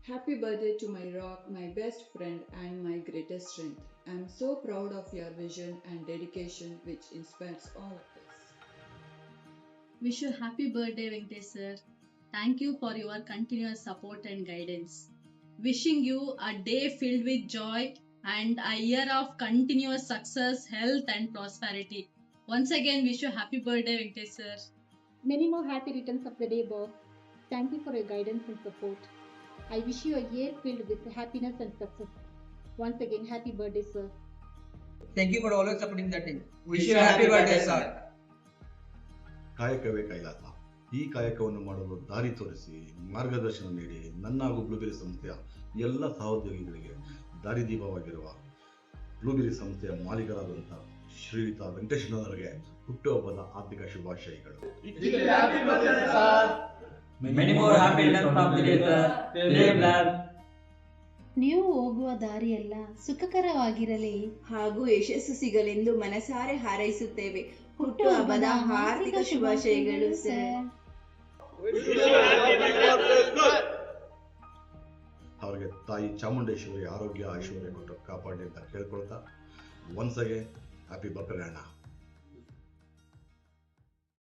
Happy birthday to my rock, my best friend, and my greatest strength. I'm so proud of your vision and dedication, which inspires all of us. Wish you happy birthday, Venkatesh sir. Thank you for your continuous support and guidance. Wishing you a day filled with joy and a year of continuous success, health, and prosperity. Once again, wish you happy birthday, Venkatesh sir. Many more happy returns of the day, boss. Thank you for your guidance and support. I wish you a year filled with happiness and success. Once again, happy birthday, sir. Thank you for always supporting the team. Wish you a happy birthday, sir. ಕಾಯಕವೇ ಕೈಲಾಸ. ಈ ಕಾಯಕವನ್ನು ಮಾಡಲು ದಾರಿ ತೋರಿಸಿ ಮಾರ್ಗದರ್ಶನ ನೀಡಿ ನನ್ನ ಹಾಗೂ blueberry ಸಂಸ್ಥೆಯ ಎಲ್ಲ ಸಹೋದ್ಯೋಗಿಗಳಿಗೆ ದಾರಿದೀಪವಾಗಿರುವ ಬ್ಲೂಬೆರಿ ಸಂಸ್ಥೆಯ ಮಾಲೀಕರಾದಂಥ ಶ್ರೀಯುತ ವೆಂಕಟೇಶ್ವರವರಿಗೆ ಹುಟ್ಟುಹಬ್ಬದ ಆರ್ಥಿಕ ಶುಭಾಶಯಗಳು. Many more happy returns of the day, sir. Live large. ನೀವು ಹೋಗುವ ದಾರಿಯೆಲ್ಲ ಸುಖಕರವಾಗಿರಲಿ ಹಾಗೂ ಯಶಸ್ಸು ಸಿಗಲೆಂದು ಮನಸಾರೆ ಹಾರೈಸುತ್ತೇವೆ. ಹುಟ್ಟುಹಬ್ಬದ ಹಾರ್ದಿಕ ಶುಭಾಶಯಗಳು ಸರ್. ಅವರಿಗೆ ತಾಯಿ ಚಾಮುಂಡೇಶ್ವರಿ ಆರೋಗ್ಯ ಐಶ್ವರ್ಯ ಕೊಟ್ಟು ಕಾಪಾಡಿ ಅಂತ ಕೇಳ್ಕೊಳ್ತಾ ಒನ್ಸ್ ಅಗೇನ್ ಹ್ಯಾಪಿ ಬರ್ತ್ಡೇ ಅಣ್ಣ.